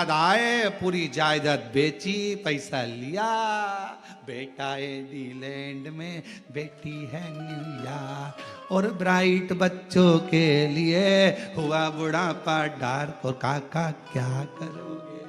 आए, पूरी जायदाद बेची, पैसा लिया, बेटा है डीलैंड में, बेटी है न्यूयॉर्क, और ब्राइट बच्चों के लिए हुआ बुढ़ापा डार्क। और काका क्या करोगे,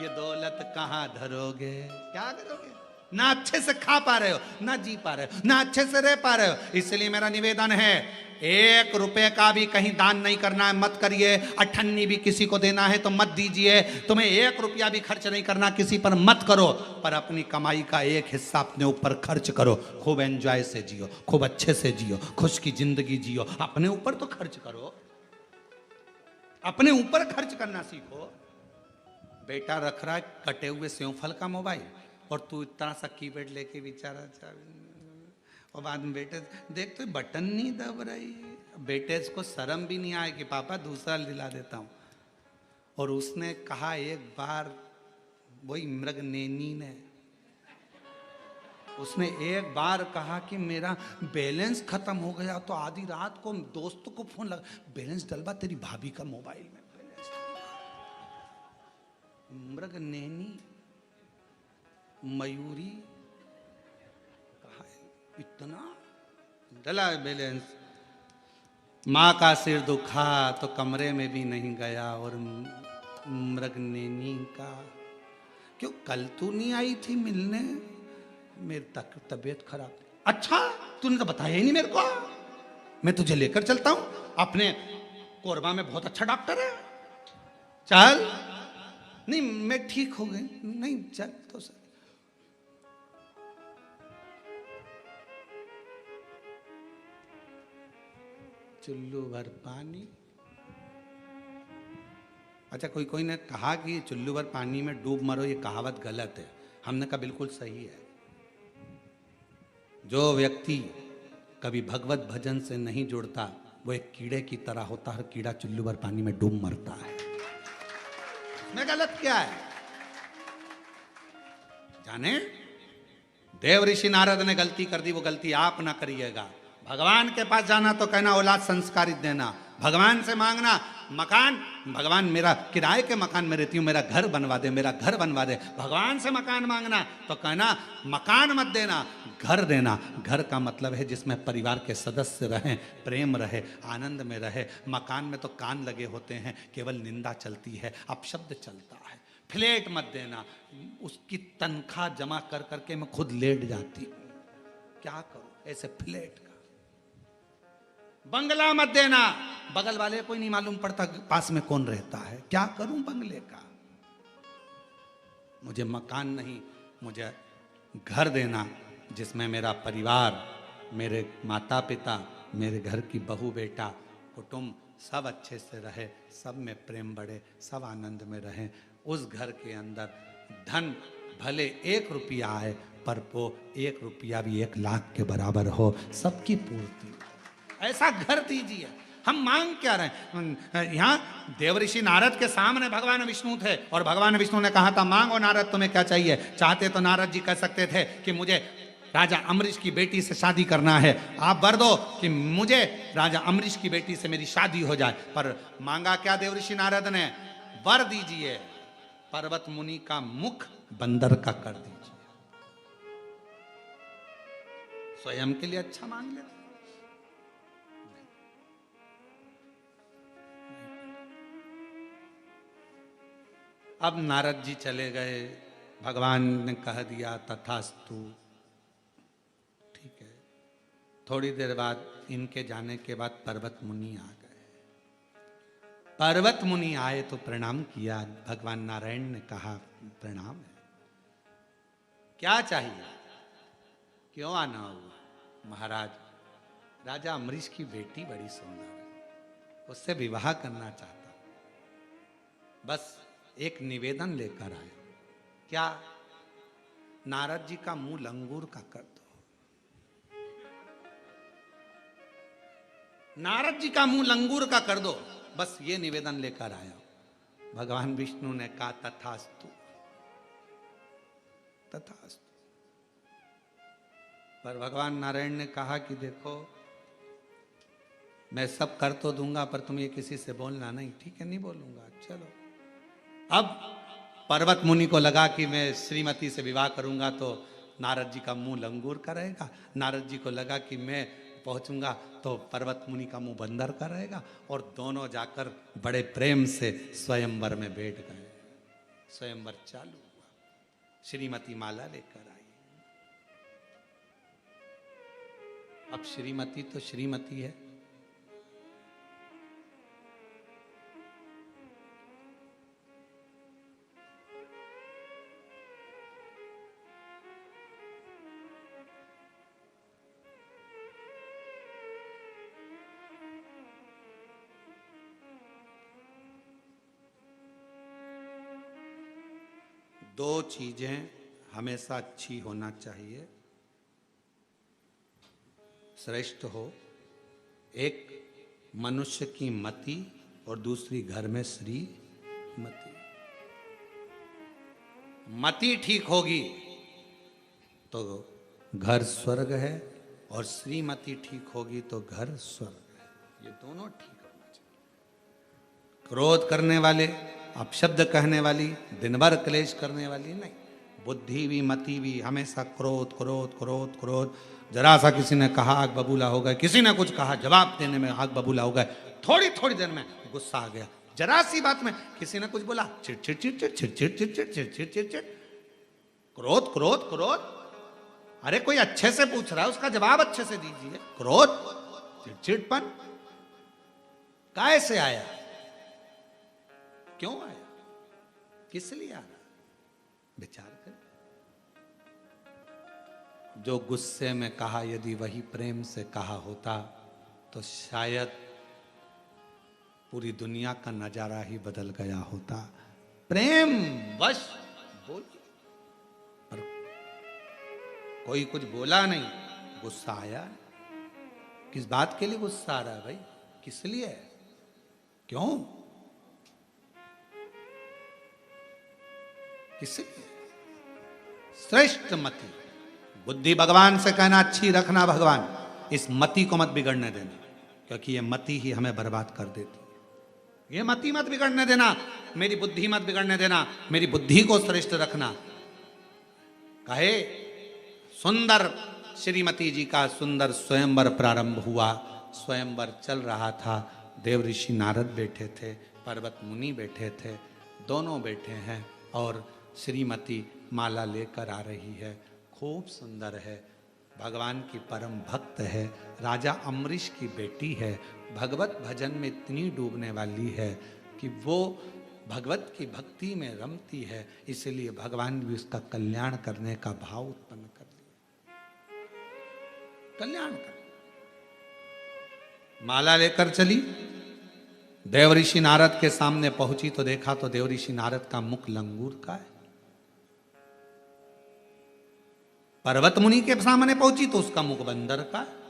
ये दौलत कहाँ धरोगे, क्या करोगे? ना अच्छे से खा पा रहे हो, ना जी पा रहे हो, ना अच्छे से रह पा रहे हो। इसलिए मेरा निवेदन है, 1 रुपए का भी कहीं दान नहीं करना है, मत करिए। 98 भी किसी को देना है तो मत दीजिए। तुम्हें 1 रुपया भी खर्च नहीं करना किसी पर, मत करो। पर अपनी कमाई का एक हिस्सा अपने ऊपर खर्च करो। खूब एंजॉय से जियो, खूब अच्छे से जियो, खुश की जिंदगी जियो। अपने ऊपर तो खर्च करो, अपने ऊपर खर्च करना सीखो। बेटा रख रहा है कटे हुए सेवफल का मोबाइल, और तू इतना सा कीपैड लेके बेचारा, और बाद में बेटे देख तो बटन नहीं दब रही। बेटे को शर्म भी नहीं आए कि पापा दूसरा दिला देता हूं। और उसने कहा एक बार, वही मृग नेनी ने, उसने एक बार कहा कि मेरा बैलेंस खत्म हो गया, तो आधी रात को दोस्तों को फोन लगा, बैलेंस डलवा, तेरी भाभी का मोबाइल में बैलेंस। मृग नेनी मयूरी कहा इतना डला बैलेंस। माँ का सिर दुखा तो कमरे में भी नहीं गया। और मृग नेनी का, क्यों कल तू नहीं आई थी मिलने, मेरी तबीयत खराब। अच्छा तूने तो बताया ही नहीं मेरे को, मैं तुझे लेकर चलता हूं, अपने कोरबा में बहुत अच्छा डॉक्टर है, चल। नहीं मैं ठीक हो गई, नहीं चल तो सर। चुल्लू भर पानी। अच्छा कोई ने कहा कि चुल्लू भर पानी में डूब मरो, ये कहावत गलत है। हमने कहा बिल्कुल सही है। जो व्यक्ति कभी भगवत भजन से नहीं जुड़ता वो एक कीड़े की तरह होता है। हर कीड़ा चुल्लू भर पानी में डूब मरता है। मैं गलत क्या है जाने? देव ऋषि नारद ने गलती कर दी, वो गलती आप ना करिएगा। भगवान के पास जाना तो कहना औलाद संस्कारित देना, भगवान से मांगना मकान, भगवान मेरा किराए के मकान में रहती हूँ, मेरा घर बनवा दे, मेरा घर बनवा दे। भगवान से मकान मांगना तो कहना मकान मत देना, घर देना। घर का मतलब है जिसमें परिवार के सदस्य रहें, प्रेम रहे, आनंद में रहे। मकान में तो कान लगे होते हैं, केवल निंदा चलती है, अपशब्द चलता है। फ्लैट मत देना, उसकी तनख्वाह जमा कर करके मैं खुद लेट जाती हूँ, क्या करूं ऐसे फ्लैट का। बंगला मत देना, बगल वाले को ही नहीं मालूम पड़ता पास में कौन रहता है, क्या करूं बंगले का। मुझे मकान नहीं, मुझे घर देना जिसमें मेरा परिवार, मेरे माता पिता, मेरे घर की बहू बेटा, कुटुंब सब अच्छे से रहे, सब में प्रेम बढ़े, सब आनंद में रहें। उस घर के अंदर धन भले 1 रुपया आए, पर वो 1 रुपया भी 1 लाख के बराबर हो, सबकी पूर्ति। ऐसा घर दीजिए। हम मांग क्या रहे हैं? यहाँ देवऋषि नारद के सामने भगवान विष्णु थे, और भगवान विष्णु ने कहा था मांगो नारद तुम्हें क्या चाहिए। चाहते तो नारद जी कह सकते थे कि मुझे राजा अम्बरीश की बेटी से शादी करना है, आप वर दो कि मुझे राजा अम्बरीश की बेटी से मेरी शादी हो जाए। पर मांगा क्या देवऋषि नारद ने? वर दीजिए पर्वत मुनि का मुख बंदर का कर दीजिए। स्वयं के लिए अच्छा मांग लेते। अब नारद जी चले गए, भगवान ने कह दिया तथास्तु, ठीक है। थोड़ी देर बाद इनके जाने के बाद पर्वत मुनि आ गए। पर्वत मुनि आए तो प्रणाम किया। भगवान नारायण ने कहा प्रणाम है, क्या चाहिए, क्यों आना हुआ? महाराज राजा अम्बरीश की बेटी बड़ी सुंदर है, उससे विवाह करना चाहता, बस एक निवेदन लेकर आए। क्या? नारद जी का मुंह लंगूर का कर दो। नारद जी का मुंह लंगूर का कर दो, बस ये निवेदन लेकर आया। भगवान विष्णु ने कहा तथास्तु, तथास्तु। पर भगवान नारायण ने कहा कि देखो मैं सब कर तो दूंगा, पर तुम ये किसी से बोलना नहीं। ठीक है नहीं बोलूंगा, चलो। अब पर्वत मुनि को लगा कि मैं श्रीमती से विवाह करूंगा तो नारद जी का मुंह लंगूर का रहेगा, नारद जी को लगा कि मैं पहुंचूंगा तो पर्वत मुनि का मुंह बंदर का रहेगा, और दोनों जाकर बड़े प्रेम से स्वयंवर में बैठ गए। स्वयंवर चालू हुआ, श्रीमती माला लेकर आई। अब श्रीमती तो श्रीमती है, दो चीजें हमेशा अच्छी होना चाहिए, श्रेष्ठ हो, एक मनुष्य की मति और दूसरी घर में श्रीमती। मति ठीक होगी तो घर स्वर्ग है, और श्रीमती ठीक होगी तो घर स्वर्ग है। ये दोनों ठीक होना चाहिए। क्रोध करने वाले, अपशब्द कहने वाली, दिन भर क्लेश करने वाली नहीं। बुद्धि भी मति भी हमेशा क्रोध क्रोध क्रोध क्रोध। जरा सा किसी ने कहा आग बबूला हो गए, किसी ने कुछ कहा जवाब देने में आग बबूला हो गए, थोड़ी थोड़ी देर में गुस्सा आ गया, जरा सी बात में किसी ने कुछ बोला चिड़चिड़ चिड़चिड़ चिड़चिड़ चिड़चिड़ चिड़चिड़ चिड़चिड़, क्रोध क्रोध क्रोध। अरे कोई अच्छे से पूछ रहा है, उसका जवाब अच्छे से दीजिए। क्रोध चिड़चिड़पन कैसे आया, क्यों आया, किस लिए आ रहा, विचार कर। जो गुस्से में कहा यदि वही प्रेम से कहा होता तो शायद पूरी दुनिया का नजारा ही बदल गया होता। प्रेम वश बोल, पर कोई कुछ बोला नहीं, गुस्सा आया। किस बात के लिए गुस्सा आ रहा है भाई, किस लिए, क्यों, किसलिए? श्रेष्ठ मति, बुद्धि भगवान से कहना अच्छी रखना भगवान, इस मति को मत बिगड़ने देना, क्योंकि ये मति ही हमें बर्बाद कर देती है। ये मति मत बिगड़ने देना, मेरी बुद्धि मत बिगड़ने देना, मेरी बुद्धि को श्रेष्ठ रखना। कहे सुंदर श्रीमती जी का सुंदर स्वयंवर प्रारंभ हुआ। स्वयंवर चल रहा था, देव ऋषि नारद बैठे थे, पर्वत मुनि बैठे थे, दोनों बैठे हैं, और श्रीमती माला लेकर आ रही है। खूब सुंदर है, भगवान की परम भक्त है, राजा अम्बरीश की बेटी है, भगवत भजन में इतनी डूबने वाली है कि वो भगवत की भक्ति में रमती है, इसलिए भगवान भी उसका कल्याण करने का भाव उत्पन्न कर लिया। कल्याण कर, माला लेकर चली, देव ऋषि नारद के सामने पहुंची तो देखा तो देव ऋषि नारद का मुख लंगूर का है। पर्वत मुनि के सामने पहुंची तो उसका मुख बंदर का है।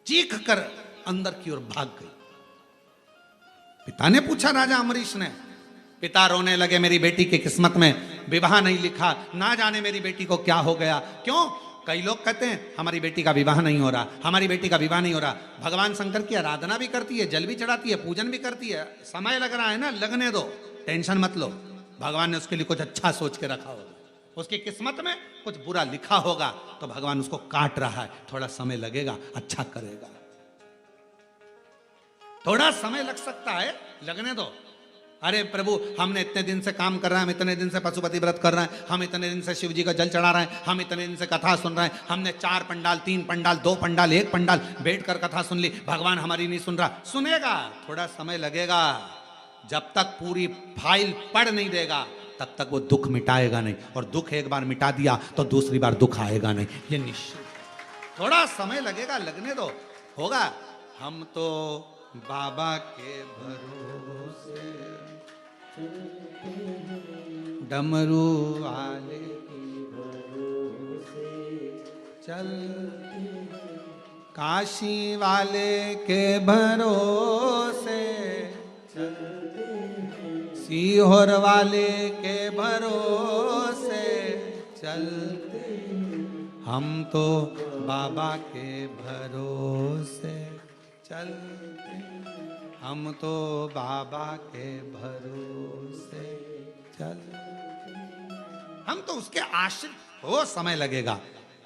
चीख कर अंदर की ओर भाग गई। पिता ने पूछा, राजा अम्बरीश ने, पिता रोने लगे, मेरी बेटी की किस्मत में विवाह नहीं लिखा, ना जाने मेरी बेटी को क्या हो गया। क्यों? कई लोग कहते हैं हमारी बेटी का विवाह नहीं हो रहा, हमारी बेटी का विवाह नहीं हो रहा। भगवान शंकर की आराधना भी करती है, जल भी चढ़ाती है, पूजन भी करती है, समय लग रहा है ना, लगने दो, टेंशन मत लो। भगवान ने उसके लिए कुछ अच्छा सोच के रखा होगा, उसकी किस्मत में कुछ बुरा लिखा होगा तो भगवान उसको काट रहा है, थोड़ा समय लगेगा, अच्छा करेगा, थोड़ा समय लग सकता है, लगने दो। अरे प्रभु, हमने इतने दिन से काम कर रहे हैं, हम इतने दिन से पशुपति व्रत कर रहे हैं, हम इतने दिन से शिव जी का जल चढ़ा रहे हैं, हम इतने दिन से कथा सुन रहे हैं, हमने 4 पंडाल 3 पंडाल 2 पंडाल 1 पंडाल बैठकर कथा सुन ली, भगवान हमारी नहीं सुन रहा। सुनेगा, थोड़ा समय लगेगा। जब तक पूरी फाइल पढ़ नहीं देगा तब तक वो दुख मिटाएगा नहीं, और दुख एक बार मिटा दिया तो दूसरी बार दुख आएगा नहीं, ये निश्चित। थोड़ा समय लगेगा, लगने दो, होगा। हम तो बाबा के भरोसे डमरू वाले की भरोसे चल, काशी वाले के भरोसे चल, सीहोर वाले के भरोसे चलते, हम तो बाबा के भरोसे चलते, हम तो बाबा के भरोसे चल, हम तो उसके आश्रित। हो समय लगेगा,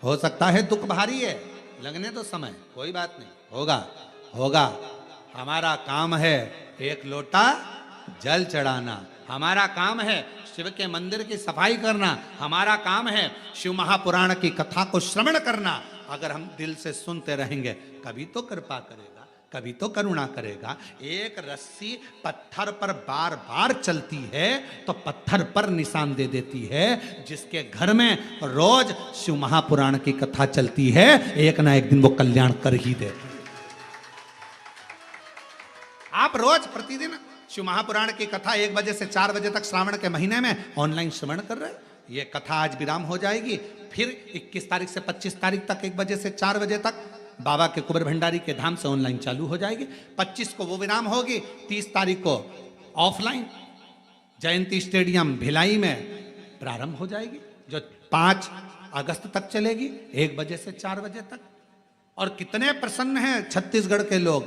हो सकता है दुख भारी है, लगने तो समय, कोई बात नहीं, होगा होगा। हमारा काम है एक लोटा जल चढ़ाना, हमारा काम है शिव के मंदिर की सफाई करना, हमारा काम है शिव महापुराण की कथा को श्रवण करना। अगर हम दिल से सुनते रहेंगे, कभी तो कृपा करेगा, कभी तो करुणा करेगा। एक रस्सी पत्थर पर बार बार चलती है तो पत्थर पर निशान दे देती है। जिसके घर में रोज शिव महापुराण की कथा चलती है, एक ना एक दिन वो कल्याण कर ही देता है। आप रोज प्रतिदिन शिव महापुराण की कथा 1 बजे से 4 बजे तक श्रावण के महीने में ऑनलाइन श्रवण कर रहे हैं। ये कथा आज विराम हो जाएगी, फिर 21 तारीख से 25 तारीख तक 1 बजे से 4 बजे तक बाबा के कुबेर भंडारी के धाम से ऑनलाइन चालू हो जाएगी। 25 को वो विराम होगी, 30 तारीख को ऑफलाइन जयंती स्टेडियम भिलाई में प्रारंभ हो जाएगी, जो 5 अगस्त तक चलेगी 1 बजे से 4 बजे तक। और कितने प्रसन्न हैं छत्तीसगढ़ के लोग,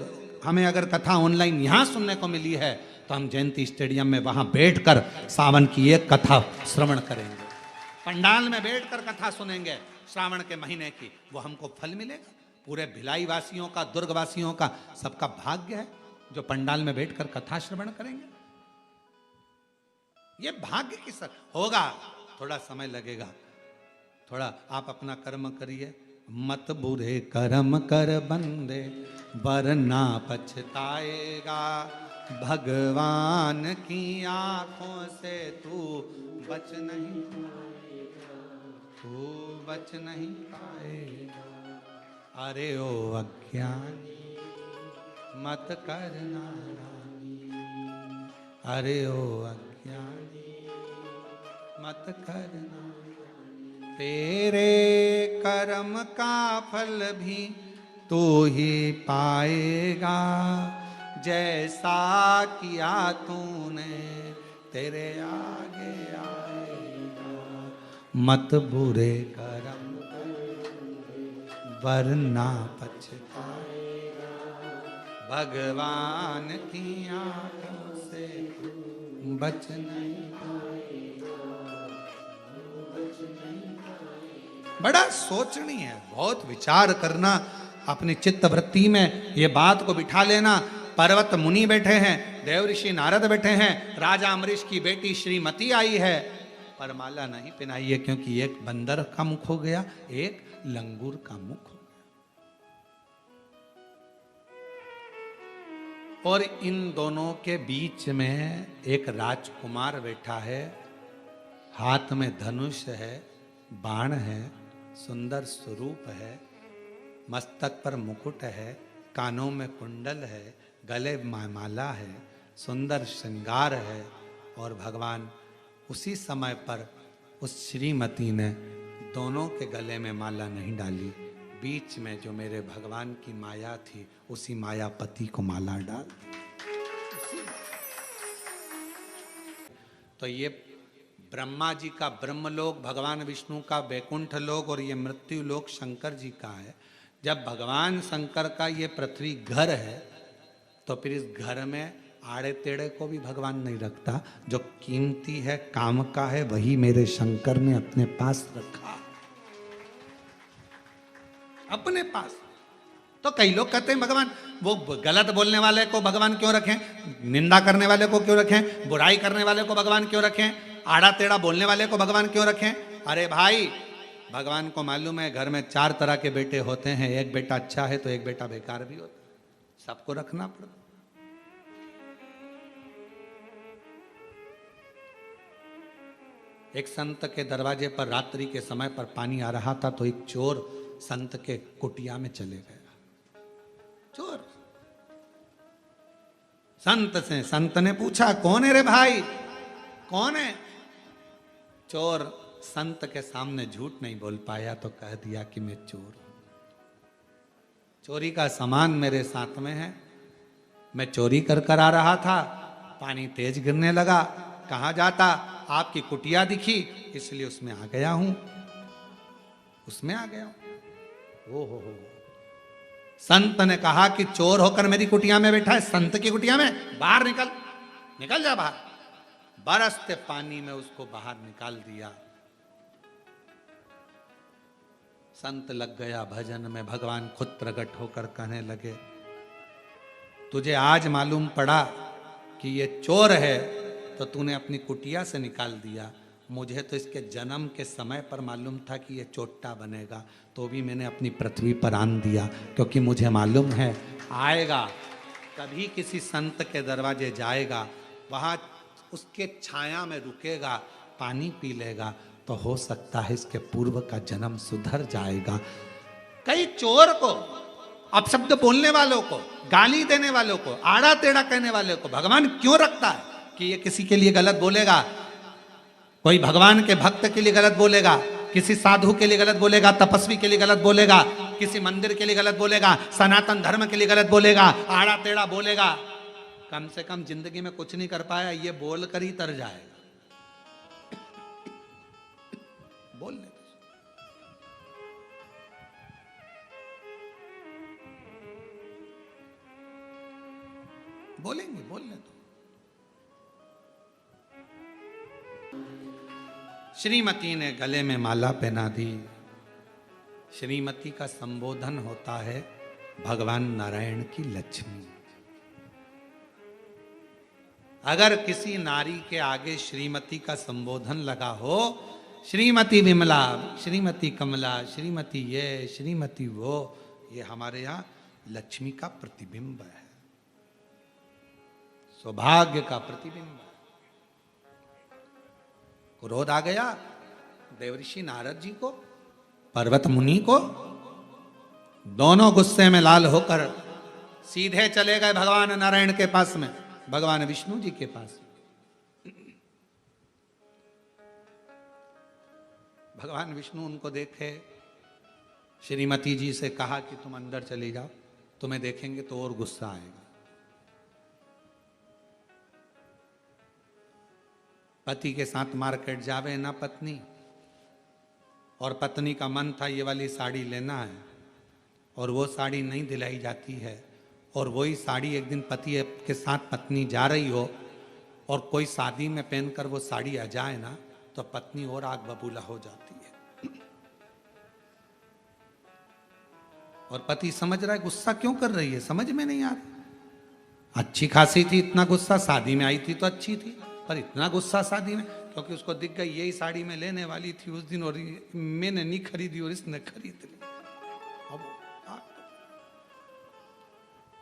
हमें अगर कथा ऑनलाइन यहां सुनने को मिली है तो हम जयंती स्टेडियम में वहां बैठकर सावन की एक कथा श्रवण करेंगे, पंडाल में बैठकर कथा सुनेंगे श्रावण के महीने की, वो हमको फल मिलेगा। पूरे भिलाई वासियों का, दुर्ग वासियों का, सबका भाग्य है जो पंडाल में बैठकर कथा श्रवण करेंगे। ये भाग्य की सर होगा, थोड़ा समय लगेगा, थोड़ा आप अपना कर्म करिए। मत बुरे कर्म कर बंदे वरना पछताएगा, भगवान की आंखों से तू बच नहीं पाएगा, तू बच नहीं पाएगा। अरे ओ अज्ञानी मत करना नानी, अरे ओ अज्ञानी मत करना, तेरे कर्म का फल भी तू ही पाएगा, जैसा किया तूने तेरे आगे आएगा। मत बुरे कर्म वरना पछताएगा, भगवान की आंखों से बच नहीं पाएगा, बच नहीं पाएगा। बड़ा सोचनी है, बहुत विचार करना, अपनी चित्त वृत्ति में ये बात को बिठा लेना। पर्वत मुनि बैठे हैं, देव ऋषि नारद बैठे हैं, राजा अमरीश की बेटी श्रीमती आई है, पर माला नहीं पहनाई है क्योंकि एक बंदर का मुख हो गया, एक लंगूर का मुख हो गया। और इन दोनों के बीच में एक राजकुमार बैठा है, हाथ में धनुष है, बाण है, सुंदर स्वरूप है, मस्तक पर मुकुट है, कानों में कुंडल है, गले में माला है, सुंदर श्रृंगार है। और भगवान उसी समय पर उस श्रीमती ने दोनों के गले में माला नहीं डाली, बीच में जो मेरे भगवान की माया थी उसी मायापति को माला डाल। तो ये ब्रह्मा जी का ब्रह्मलोक, भगवान विष्णु का वैकुंठ लोक और ये मृत्यु लोक शंकर जी का है। जब भगवान शंकर का ये पृथ्वी घर है तो फिर इस घर में आड़े तेड़े को भी भगवान नहीं रखता, जो कीमती है, काम का है, वही मेरे शंकर ने अपने पास रखा, अपने पास। तो कई लोग कहते हैं भगवान, वो गलत बोलने वाले को भगवान क्यों रखें, निंदा करने वाले को क्यों रखें, बुराई करने वाले को भगवान क्यों रखें, आड़ा तेड़ा बोलने वाले को भगवान क्यों रखें। अरे भाई, भगवान को मालूम है घर में 4 तरह के बेटे होते हैं, एक बेटा अच्छा है तो एक बेटा बेकार भी होता है, सबको रखना पड़ता। एक संत के दरवाजे पर रात्रि के समय पर पानी आ रहा था तो एक चोर संत के कुटिया में चले गया। चोर संत ने पूछा, कौन है रे भाई, कौन है। चोर संत के सामने झूठ नहीं बोल पाया तो कह दिया कि मैं चोर हूं, चोरी का सामान मेरे साथ में है, मैं चोरी कर आ रहा था, पानी तेज गिरने लगा, कहां जाता, आपकी कुटिया दिखी इसलिए उसमें आ गया हूं, उसमें आ गया हूं। ओ हो, संत ने कहा कि चोर होकर मेरी कुटिया में बैठा है, संत की कुटिया में, बाहर निकल, निकल जा बाहर। बरसते पानी में उसको बाहर निकाल दिया। संत लग गया भजन में। भगवान खुद प्रकट होकर कहने लगे, तुझे आज मालूम पड़ा कि ये चोर है तो तूने अपनी कुटिया से निकाल दिया। मुझे तो इसके जन्म के समय पर मालूम था कि ये चोट्टा बनेगा, तो भी मैंने अपनी पृथ्वी पर आन दिया, क्योंकि मुझे मालूम है आएगा, कभी किसी संत के दरवाजे जाएगा, वहाँ उसके छाया में रुकेगा, पानी पी लेगा, तो हो सकता है इसके पूर्व का जन्म सुधर जाएगा। कई चोर को, अपशब्द बोलने वालों को, गाली देने वालों को, आड़ा टेढ़ा कहने वालों को भगवान क्यों रखता है कि ये किसी के लिए गलत बोलेगा, कोई भगवान के भक्त के लिए गलत बोलेगा, किसी साधु के लिए गलत बोलेगा, तपस्वी के लिए गलत बोलेगा, किसी मंदिर के लिए गलत बोलेगा, सनातन धर्म के लिए गलत बोलेगा, आड़ा टेढ़ा बोलेगा। कम से कम जिंदगी में कुछ नहीं कर पाया, ये बोल कर ही तर जाएगा। बोलने बोलेंगे, बोलने दो। श्रीमती ने गले में माला पहना दी। श्रीमती का संबोधन होता है भगवान नारायण की लक्ष्मी। अगर किसी नारी के आगे श्रीमती का संबोधन लगा हो, श्रीमती विमला, श्रीमती कमला, श्रीमती ये, श्रीमती वो, ये हमारे यहाँ लक्ष्मी का प्रतिबिंब है, सौभाग्य का प्रतिबिंब है। क्रोध आ गया देवऋषि नारद जी को, पर्वत मुनि को, दोनों गुस्से में लाल होकर सीधे चले गए भगवान नारायण के पास में, भगवान विष्णु जी के पास। भगवान विष्णु उनको देखे, श्रीमती जी से कहा कि तुम अंदर चली जाओ, तुम्हें देखेंगे तो और गुस्सा आएगा। पति के साथ मार्केट जावे ना पत्नी, और पत्नी का मन था ये वाली साड़ी लेना है, और वो साड़ी नहीं दिलाई जाती है, और वही साड़ी एक दिन पति के साथ पत्नी जा रही हो और कोई शादी में पहनकर वो साड़ी आ जाए ना, तो पत्नी और आग बबूला हो जाती है। और पति समझ रहा है गुस्सा क्यों कर रही है, समझ में नहीं आ रहा। अच्छी खासी थी, इतना गुस्सा, शादी में आई थी तो अच्छी थी, पर इतना गुस्सा शादी में, क्योंकि उसको दिख गई यही साड़ी मैं लेने वाली थी उस दिन, और मैंने नहीं खरीदी और इसने खरीद ली। अब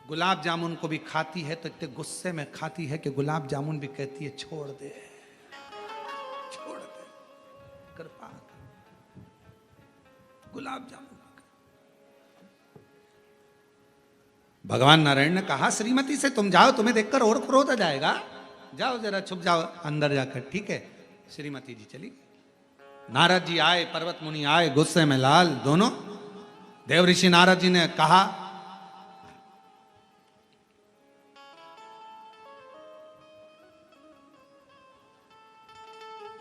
गुलाब जामुन को भी खाती है तो इतने गुस्से में खाती है कि गुलाब जामुन भी कहती है छोड़ दे, छोड़ दे, कृपा कर, गुलाब जामुन। भगवान नारायण ने कहा श्रीमती से तुम जाओ, तुम्हें देखकर और क्रोध आ जाएगा, जाओ जरा छुप जाओ अंदर जाकर। ठीक है, श्रीमती जी चली। नारद जी आए, पर्वत मुनि आए, गुस्से में लाल दोनों। देवऋषि नारद जी ने कहा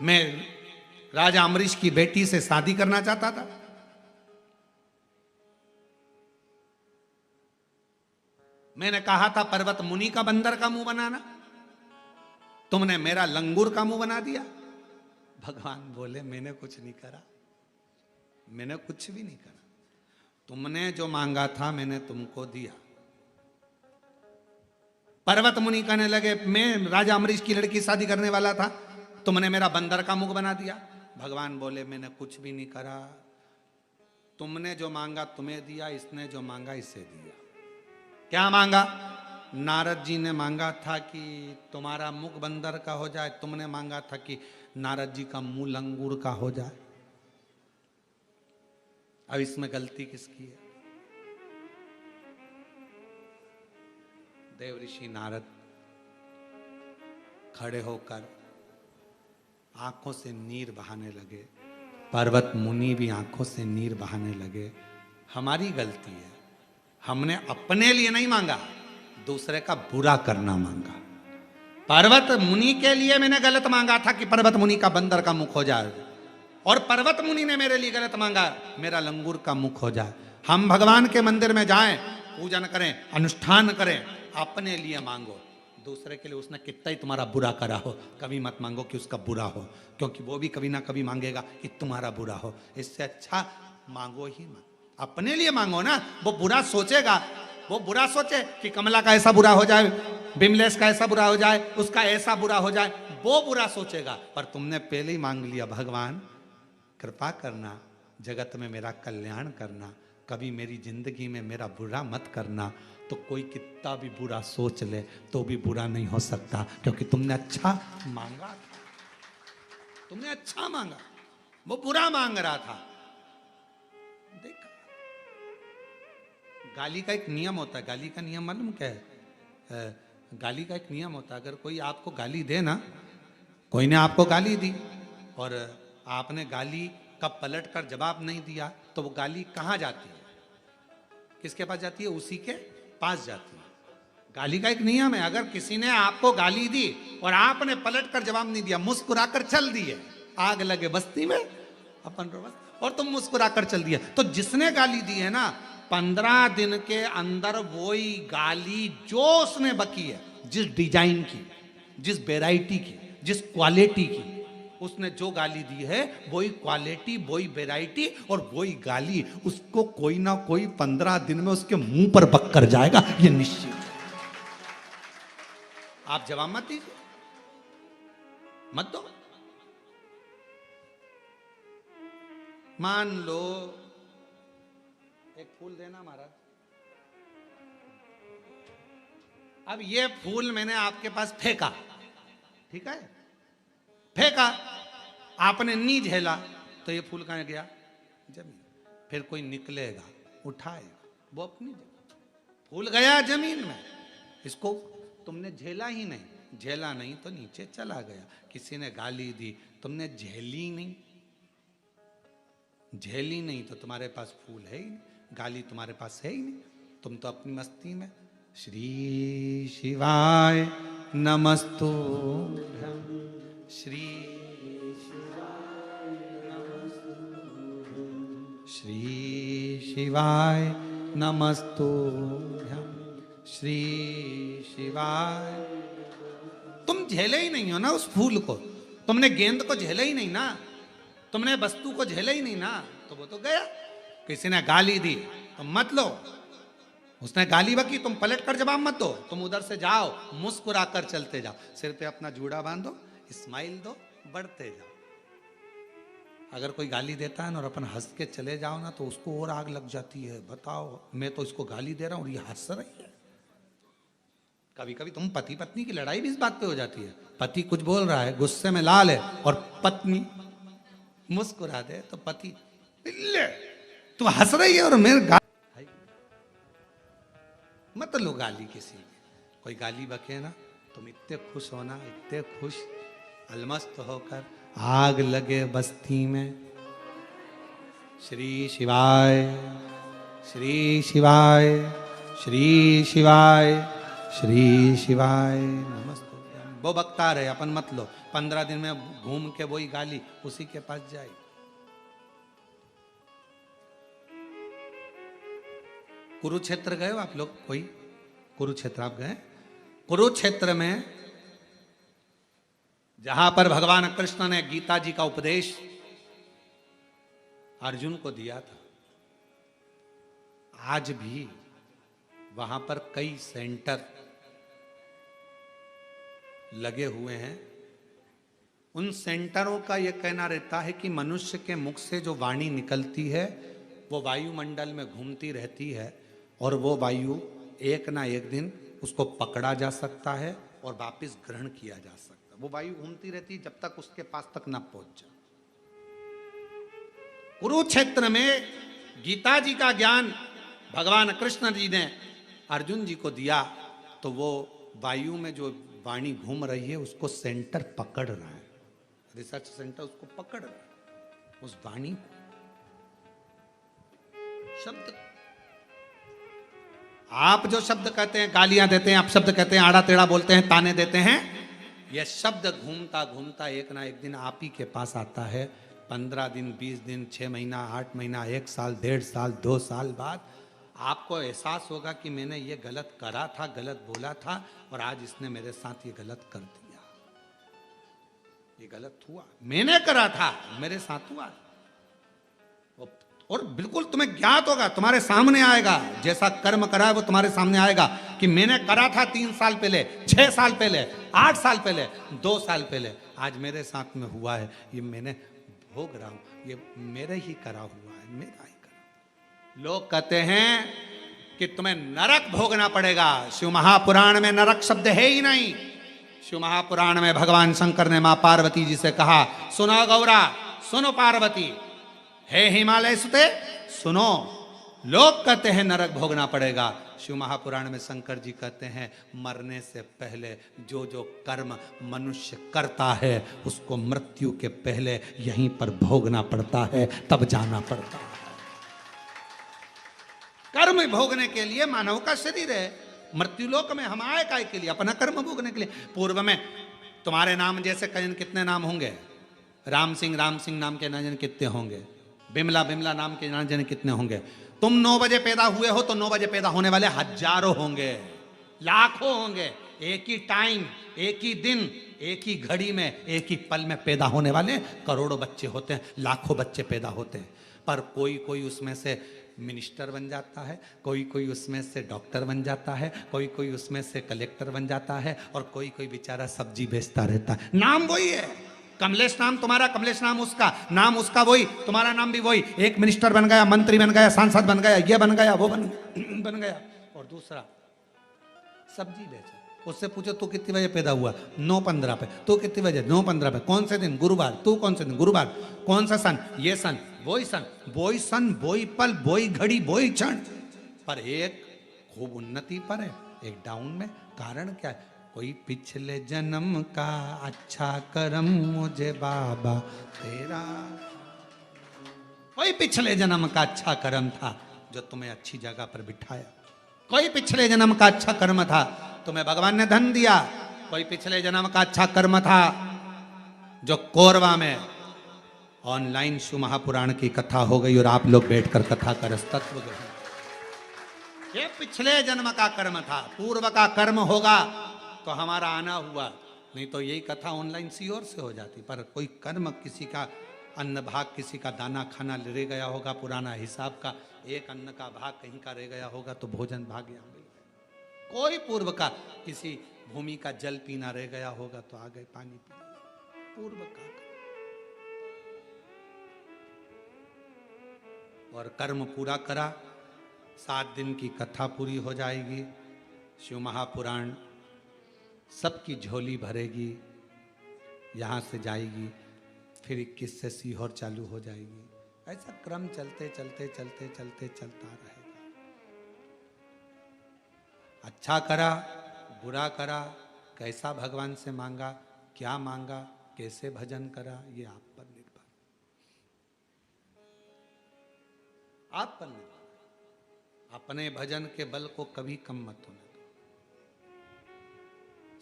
मैं राजा अम्बरीश की बेटी से शादी करना चाहता था, मैंने कहा था पर्वत मुनि का बंदर का मुंह बनाना, तुमने मेरा लंगूर का मुंह बना दिया। भगवान बोले मैंने कुछ नहीं करा, मैंने कुछ भी नहीं करा, तुमने जो मांगा था मैंने तुमको दिया। पर्वत मुनि कहने लगे मैं राजा अम्बरीश की लड़की शादी करने वाला था, तुमने मेरा बंदर का मुंह बना दिया। भगवान बोले मैंने कुछ भी नहीं करा, तुमने जो मांगा तुम्हें दिया, इसने जो मांगा इसे दिया। क्या मांगा? नारद जी ने मांगा था कि तुम्हारा मुख बंदर का हो जाए, तुमने मांगा था कि नारद जी का मुंह लंगूर का हो जाए। अब इसमें गलती किसकी है? देव ऋषि नारद खड़े होकर आंखों से नीर बहाने लगे, पर्वत मुनि भी आंखों से नीर बहाने लगे। हमारी गलती है, हमने अपने लिए नहीं मांगा, दूसरे का बुरा करना मांगा। पर्वत मुनि के लिए मैंने गलत मांगा था कि पर्वत मुनि का बंदर का मुख हो जाए, और पर्वत मुनि ने मेरे लिए गलत मांगा मेरा लंगूर का मुख हो जाए। हम भगवान के मंदिर में जाएं, पूजन करें, अनुष्ठान करें, अपने लिए मांगो। दूसरे के लिए उसने कितना ही तुम्हारा बुरा करा हो, कभी मत मांगो कि उसका बुरा हो, क्योंकि वो भी कभी ना कभी मांगेगा कि तुम्हारा बुरा हो। इससे अच्छा मांगो ही मत, अपने लिए मांगो ना। वो बुरा सोचेगा, वो बुरा सोचे कि कमला का ऐसा बुरा हो जाए, बिमलेश का ऐसा बुरा हो जाए, उसका ऐसा बुरा हो जाए, वो बुरा सोचेगा। पर तुमने पहले ही मांग लिया, भगवान कृपा करना, जगत में मेरा कल्याण करना, कभी मेरी जिंदगी में मेरा बुरा मत करना। तो कोई कितना भी बुरा सोच ले तो भी बुरा नहीं हो सकता, क्योंकि तुमने अच्छा मांगा, तुमने अच्छा मांगा। वो बुरा मांग रहा था। देखा, गाली का एक नियम होता है। गाली का नियम मालूम क्या है? गाली का एक नियम होता है, अगर कोई आपको गाली दे ना, कोई ने आपको गाली दी और आपने गाली का पलट कर जवाब नहीं दिया, तो वो गाली कहाँ जाती है? किसके पास जाती है? उसी के पास जाती है। गाली का एक नियम है, अगर किसी ने आपको गाली दी और आपने पलट कर जवाब नहीं दिया, मुस्कुराकर चल दिए, आग लगे बस्ती में अपन और तुम मुस्कुराकर चल दिया, तो जिसने गाली दी है ना, 15 दिन के अंदर वही गाली जो उसने बकी है, जिस डिजाइन की, जिस वेराइटी की, जिस क्वालिटी की उसने जो गाली दी है, वही क्वालिटी, वही वेराइटी और वही गाली उसको कोई ना कोई 15 दिन में उसके मुंह पर बक कर जाएगा, ये निश्चित। आप जवाब मत दीजिए, मत दो। मान लो एक फूल देना महाराज, अब ये फूल मैंने आपके पास फेंका, ठीक है, फेंका, आपने नी झेला, तो ये फूल कहां गया? जमीन। फिर कोई निकलेगा, उठाएगा, वो अपनी जगह, फूल गया जमीन में, इसको तुमने झेला ही नहीं, झेला नहीं तो नीचे चला गया। किसी ने गाली दी, तुमने झेली नहीं, झेली नहीं तो तुम्हारे पास फूल है ही नहीं, गाली तुम्हारे पास है ही नहीं, तुम तो अपनी मस्ती में। श्री शिवाय नमस्तुभ्यं, श्री श्री शिवाय नमस्तुभ्यं, श्री शिवाय। तुम झेले ही नहीं हो ना उस फूल को, तुमने गेंद को झेला ही नहीं ना, तुमने वस्तु को झेला ही नहीं ना, तो वो तो गया। किसी ने गाली दी तुम मत लो, उसने गाली बकी, तुम पलट कर जवाब मत दो, तुम उधर से जाओ, मुस्कुरा कर चलते जाओ, सिर पे अपना जूड़ा बांधो, स्माइल दो, बढ़ते जाओ। अगर कोई गाली देता है ना और अपन हंस के चले जाओ ना, तो उसको और आग लग जाती है। बताओ, मैं तो इसको गाली दे रहा हूं और ये हंस रही है। कभी कभी तुम पति पत्नी की लड़ाई भी इस बात पे हो जाती है, पति कुछ बोल रहा है, गुस्से में लाल है, और पत्नी मुस्कुरा दे तो पति, ले तू हंस रही है और मेरे गाली, मत लो गाली किसी की। कोई गाली बके ना, तुम इतने खुश होना, इतने खुश, अलमस्त होकर, आग लगे बस्ती में। श्री शिवाय, श्री शिवाय, श्री शिवाय, श्री शिवाय नमस्ते। वो बकता रहे, अपन मत लो, 15 दिन में घूम के वही गाली उसी के पास जाए। कुरुक्षेत्र गए हो आप लोग? कोई कुरुक्षेत्र आप गए? कुरुक्षेत्र में जहां पर भगवान कृष्ण ने गीता जी का उपदेश अर्जुन को दिया था, आज भी वहां पर कई सेंटर लगे हुए हैं। उन सेंटरों का यह कहना रहता है कि मनुष्य के मुख से जो वाणी निकलती है वो वायुमंडल में घूमती रहती है, और वो वायु एक ना एक दिन उसको पकड़ा जा सकता है और वापस ग्रहण किया जा सकता है। वो वायु घूमती रहती है जब तक उसके पास तक न पहुंच जाए। कुरुक्षेत्र में गीता जी का ज्ञान भगवान कृष्ण जी ने अर्जुन जी को दिया, तो वो वायु में जो वाणी घूम रही है उसको सेंटर पकड़ रहा है, रिसर्च सेंटर उसको पकड़ रहा है, उस वाणी शब्द। आप जो शब्द कहते हैं, गालियां देते हैं, आप शब्द कहते हैं, आड़ा टेढ़ा बोलते हैं, ताने देते हैं, यह शब्द घूमता घूमता एक ना एक दिन आप ही के पास आता है। 15 दिन, 20 दिन, 6 महीना, 8 महीना, 1 साल, 1.5 साल, 2 साल बाद आपको एहसास होगा कि मैंने ये गलत करा था, गलत बोला था, और आज इसने मेरे साथ ये गलत कर दिया। ये गलत हुआ, मैंने करा था, मेरे साथ हुआ। और बिल्कुल तुम्हें ज्ञात होगा, तुम्हारे सामने आएगा, जैसा कर्म करा है वो तुम्हारे सामने आएगा कि मैंने करा था 3 साल पहले, 6 साल पहले, 8 साल पहले, 2 साल पहले, आज मेरे साथ में हुआ है। ये मैंने भोग रहा हूं, ये मेरे ही करा हुआ है, मेरा ही करा। लोग कहते हैं कि तुम्हें नरक भोगना पड़ेगा। शिव महापुराण में नरक शब्द है ही नहीं। शिव महापुराण में भगवान शंकर ने मां पार्वती जी से कहा, सुनो गौरा, सुनो पार्वती, हे हिमालय सुते सुनो। लोग कहते हैं नरक भोगना पड़ेगा, शिव महापुराण में शंकर जी कहते हैं मरने से पहले जो जो कर्म मनुष्य करता है उसको मृत्यु के पहले यहीं पर भोगना पड़ता है, तब जाना पड़ता है। कर्म भोगने के लिए मानव का शरीर है। मृत्युलोक में हम आए काय के लिए? अपना कर्म भोगने के लिए। पूर्व में तुम्हारे नाम जैसे कजन कितने नाम होंगे? राम सिंह नाम के ना जाने कितने होंगे, बिमला नाम के ना जाने कितने होंगे। तुम 9 बजे पैदा हुए हो तो 9 बजे पैदा होने वाले हजारों होंगे, लाखों होंगे। एक ही टाइम, एक ही दिन, एक ही घड़ी में, एक ही पल में पैदा होने वाले करोड़ों बच्चे होते हैं, लाखों बच्चे पैदा होते हैं। पर कोई कोई उसमें से मिनिस्टर बन जाता है, कोई कोई उसमें से डॉक्टर बन जाता है, कोई कोई उसमें से कलेक्टर बन जाता है, और कोई कोई बेचारा सब्जी बेचता रहता है। नाम वही है, कमलेश नाम तुम्हारा, कमलेश नाम उसका, नाम उसका वही, तुम्हारा नाम भी वही। एक मिनिस्टर बन गया, मंत्री बन गया, सांसद बन गया, ये बन गया, वो बन गया, और दूसरा सब्जी बेचा। उससे पूछो तू कितने बजे पैदा हुआ? 9:15 पे। तू कितने बजे? 9:15 पे। कौन से दिन? गुरुवार। तू कौन से दिन? गुरुवार। कौन सा सन? ये सन, वही सन, वही सन, वही पल, वही घड़ी, वही क्षण। पर एक खूब उन्नति पर है, एक डाउन में। कारण क्या है? कोई पिछले जन्म का अच्छा कर्म मुझे बाबा तेरा, कोई पिछले जन्म का अच्छा कर्म था जो तुम्हें अच्छी जगह पर बिठाया। कोई पिछले जन्म का अच्छा कर्म था, तुम्हें भगवान ने धन दिया। कोई पिछले जन्म का अच्छा कर्म था जो कोरबा में ऑनलाइन शिव महापुराण की कथा हो गई और आप लोग बैठकर कथा कर तत्व ग्रहण। ये पिछले जन्म का कर्म था, पूर्व का कर्म होगा तो हमारा आना हुआ, नहीं तो यही कथा ऑनलाइन सीओर से हो जाती। पर कोई कर्म, किसी का अन्न भाग, किसी का दाना खाना रह गया होगा पुराना हिसाब का, एक अन्न का भाग कहीं का रह गया होगा तो भोजन भाग यहाँ मिल गया। कोई पूर्व का किसी भूमि का जल पीना रह गया होगा तो आ गए पानी पी, पूर्व का। और कर्म पूरा करा, 7 दिन की कथा पूरी हो जाएगी। शिव महापुराण सबकी झोली भरेगी, यहाँ से जाएगी, फिर 21 से सीहोर चालू हो जाएगी। ऐसा क्रम चलते चलते चलते चलते चलता रहेगा। अच्छा करा, बुरा करा, कैसा भगवान से मांगा, क्या मांगा, कैसे भजन करा, ये आप पर निर्भर, आप पर निर्भर। अपने भजन के बल को कभी कम मत होने दो।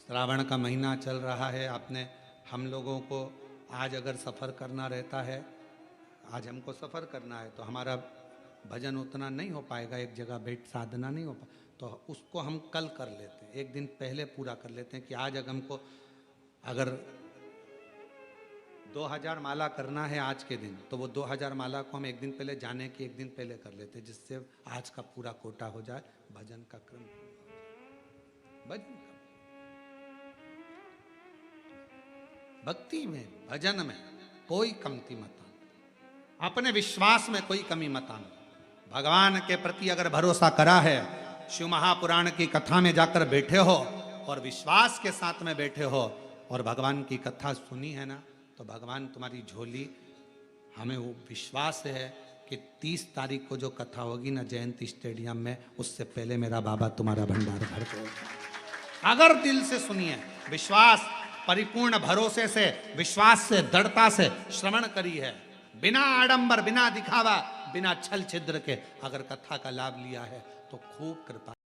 श्रावण का महीना चल रहा है, आपने हम लोगों को आज अगर सफ़र करना रहता है, आज हमको सफ़र करना है तो हमारा भजन उतना नहीं हो पाएगा, एक जगह बैठ साधना नहीं हो पाए, तो उसको हम कल कर लेते हैं, एक दिन पहले पूरा कर लेते हैं कि आज अगर हमको अगर 2000 माला करना है आज के दिन, तो वो 2000 माला को हम एक दिन पहले, जाने की एक दिन पहले कर लेते हैं, जिससे आज का पूरा कोटा हो जाए, भजन का क्रम, भजन का, भक्ति में, भजन में कोई कमती मत आना, अपने विश्वास में कोई कमी मत आना। भगवान के प्रति अगर भरोसा करा है, शिव महापुराण की कथा में जाकर बैठे हो और विश्वास के साथ में बैठे हो और भगवान की कथा सुनी है ना, तो भगवान तुम्हारी झोली, हमें वो विश्वास है कि 30 तारीख को जो कथा होगी ना जयंती स्टेडियम में, उससे पहले मेरा बाबा तुम्हारा भंडार भर देगा। अगर दिल से सुनिए, विश्वास, परिपूर्ण भरोसे से, विश्वास से, दृढ़ता से श्रवण करी है, बिना आडंबर, बिना दिखावा, बिना छल छिद्र के अगर कथा का लाभ लिया है तो खूब कृपा।